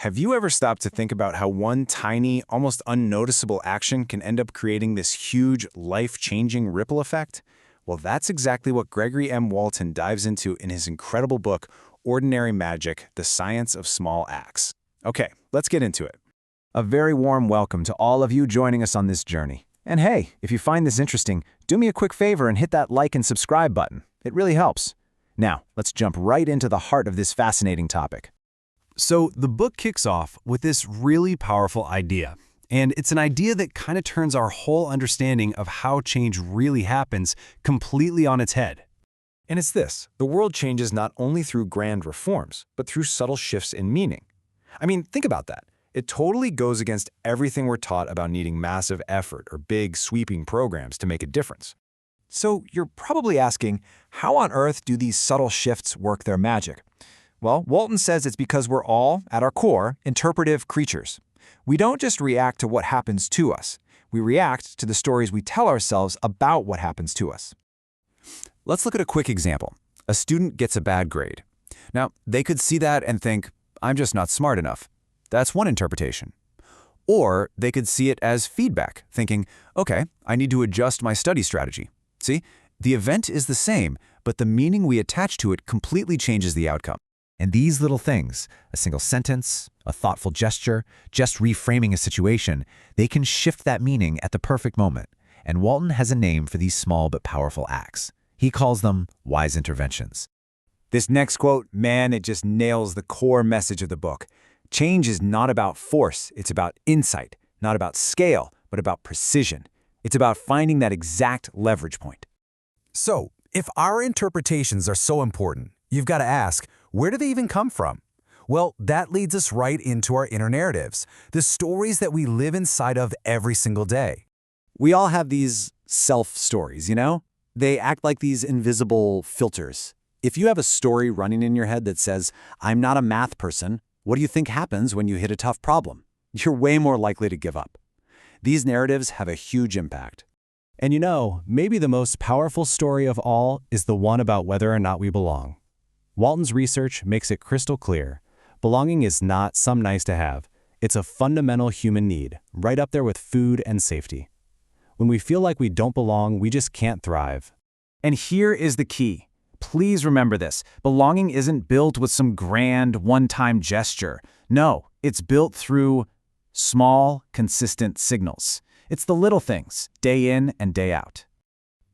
Have you ever stopped to think about how one tiny, almost unnoticeable action can end up creating this huge, life-changing ripple effect? Well, that's exactly what Gregory M. Walton dives into in his incredible book, Ordinary Magic: The Science of Small Acts. Okay, let's get into it. A very warm welcome to all of you joining us on this journey. And hey, if you find this interesting, do me a quick favor and hit that like and subscribe button. It really helps. Now, let's jump right into the heart of this fascinating topic. So the book kicks off with this really powerful idea. And it's an idea that kind of turns our whole understanding of how change really happens completely on its head. And it's this: the world changes not only through grand reforms, but through subtle shifts in meaning. I mean, think about that. It totally goes against everything we're taught about needing massive effort or big, sweeping programs to make a difference. So you're probably asking, how on earth do these subtle shifts work their magic? Well, Walton says it's because we're all, at our core, interpretive creatures. We don't just react to what happens to us. We react to the stories we tell ourselves about what happens to us. Let's look at a quick example. A student gets a bad grade. Now, they could see that and think, I'm just not smart enough. That's one interpretation. Or they could see it as feedback, thinking, okay, I need to adjust my study strategy. See, the event is the same, but the meaning we attach to it completely changes the outcome. And these little things, a single sentence, a thoughtful gesture, just reframing a situation, they can shift that meaning at the perfect moment. And Walton has a name for these small but powerful acts. He calls them wise interventions. This next quote, man, it just nails the core message of the book. Change is not about force, it's about insight, not about scale, but about precision. It's about finding that exact leverage point. So, if our interpretations are so important, you've got to ask, where do they even come from? Well, that leads us right into our inner narratives, the stories that we live inside of every single day. We all have these self-stories, you know? They act like these invisible filters. If you have a story running in your head that says, I'm not a math person, what do you think happens when you hit a tough problem? You're way more likely to give up. These narratives have a huge impact. And you know, maybe the most powerful story of all is the one about whether or not we belong. Walton's research makes it crystal clear. Belonging is not some nice to have. It's a fundamental human need, right up there with food and safety. When we feel like we don't belong, we just can't thrive. And here is the key. Please remember this. Belonging isn't built with some grand, one-time gesture. No, it's built through small, consistent signals. It's the little things, day in and day out.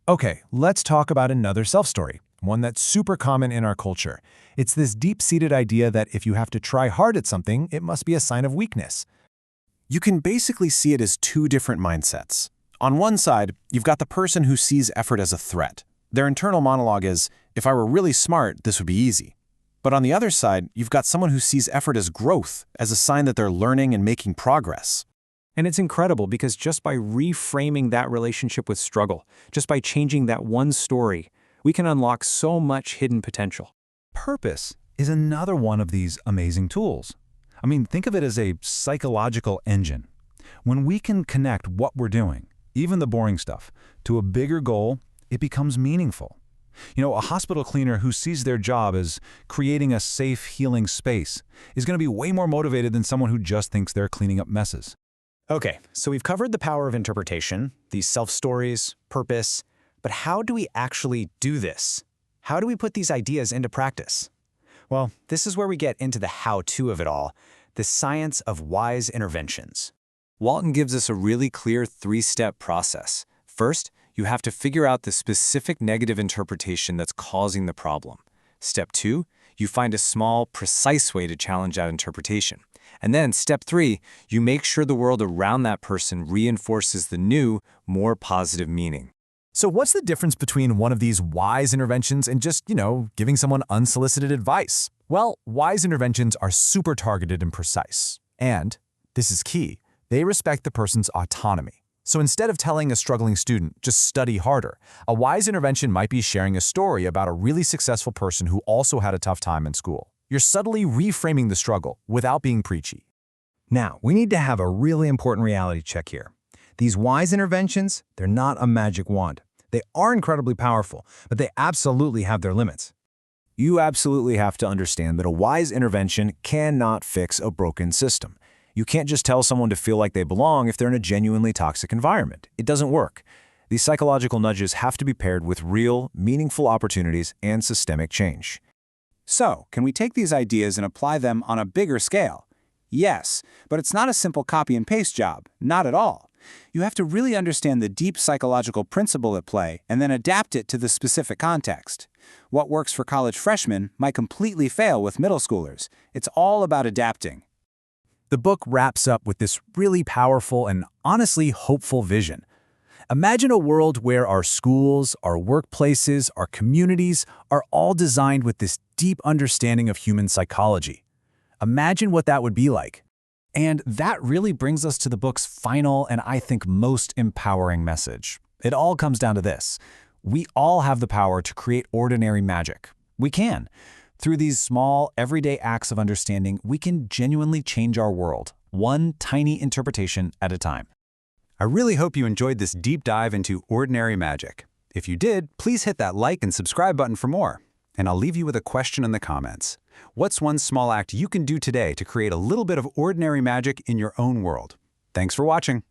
Okay, let's talk about another self-story, one that's super common in our culture. It's this deep-seated idea that if you have to try hard at something, it must be a sign of weakness. You can basically see it as two different mindsets. On one side, you've got the person who sees effort as a threat. Their internal monologue is, if I were really smart, this would be easy. But on the other side, you've got someone who sees effort as growth, as a sign that they're learning and making progress. And it's incredible because just by reframing that relationship with struggle, just by changing that one story, we can unlock so much hidden potential. Purpose is another one of these amazing tools. I mean, think of it as a psychological engine. When we can connect what we're doing, even the boring stuff, to a bigger goal, it becomes meaningful. You know, a hospital cleaner who sees their job as creating a safe, healing space is going to be way more motivated than someone who just thinks they're cleaning up messes. Okay, so we've covered the power of interpretation, these self-stories, purpose, but how do we actually do this? How do we put these ideas into practice? Well, this is where we get into the how-to of it all, the science of wise interventions. Walton gives us a really clear three-step process. First, you have to figure out the specific negative interpretation that's causing the problem. Step 2, you find a small, precise way to challenge that interpretation. And then step 3, you make sure the world around that person reinforces the new, more positive meaning. So what's the difference between one of these wise interventions and just, giving someone unsolicited advice? Well, wise interventions are super targeted and precise. And, this is key, they respect the person's autonomy. So instead of telling a struggling student, just study harder, a wise intervention might be sharing a story about a really successful person who also had a tough time in school. You're subtly reframing the struggle without being preachy. Now, we need to have a really important reality check here. These wise interventions, they're not a magic wand. They are incredibly powerful, but they absolutely have their limits. You absolutely have to understand that a wise intervention cannot fix a broken system. You can't just tell someone to feel like they belong if they're in a genuinely toxic environment. It doesn't work. These psychological nudges have to be paired with real, meaningful opportunities and systemic change. So, can we take these ideas and apply them on a bigger scale? Yes, but it's not a simple copy and paste job, not at all. You have to really understand the deep psychological principle at play and then adapt it to the specific context. What works for college freshmen might completely fail with middle schoolers. It's all about adapting. The book wraps up with this really powerful and honestly hopeful vision. Imagine a world where our schools, our workplaces, our communities are all designed with this deep understanding of human psychology. Imagine what that would be like. And that really brings us to the book's final and I think most empowering message. It all comes down to this. We all have the power to create ordinary magic. We can. Through these small, everyday acts of understanding, we can genuinely change our world, one tiny interpretation at a time. I really hope you enjoyed this deep dive into ordinary magic. If you did, please hit that like and subscribe button for more. And I'll leave you with a question in the comments. What's one small act you can do today to create a little bit of ordinary magic in your own world? Thanks for watching.